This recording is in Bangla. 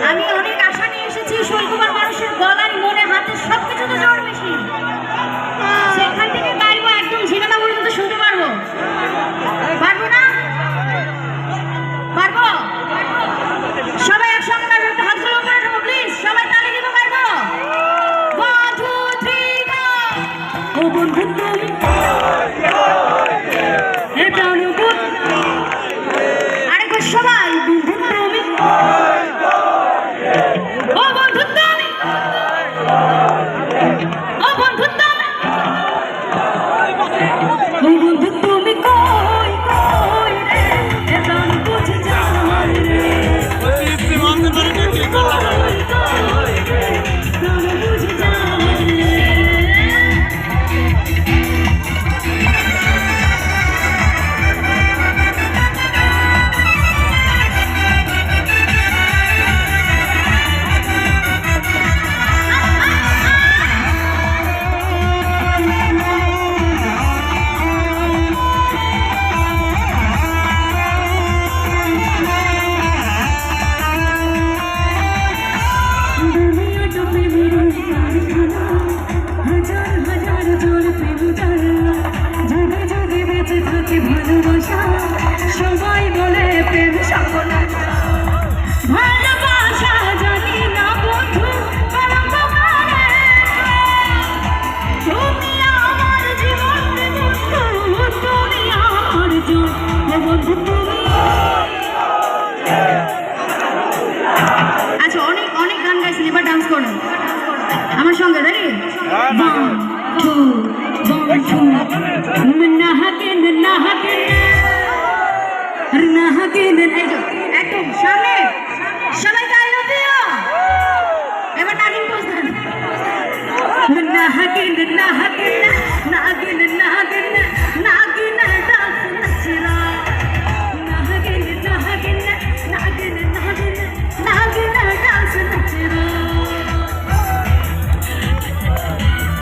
আমি অনেক আশা নিয়ে এসেছি। শৈলকুমার মানুষের গলায় মনে হাতে সবকিছুতে জোর বেশি। সেখান থেকে গাইবো একদম ঝিনাদা পর্যন্ত শুনতে পারবো। পারবো না? পারবো? সবাই একসঙ্গে গাইবো। একটু হাতগুলো উপরে উঠাবো প্লিজ। সবাই তালি দিব গাইবো। 1 2 3 গো। ও বন্ধু তুমি এটা অনুভূত। আরেকবার সবাই বন্ধু তুমি। ও বন্ধু তুমি। ও বন্ধু তুমি। ও বন্ধু তুমি কই কই রে এজন বুঝি যাই রে। সবাই বলে প্রেম সাফল্য ভালোবাসা জানি না বন্ধু তুমি আমার জীবন বন্ধু তুমি আমার জীবন বন্ধু তুমি। আচ্ছা অনেক অনেক গান গাইছেন, এবার ডান্স করুন আমার সঙ্গে। রেডি? 1 2 1 2 না হাকেন না হাকেন না হাকেন। একদম সামনে সবাই গাই লবিও। এবার নাগিন বুঝলেন না হাকেন না হাকেন না হাকেন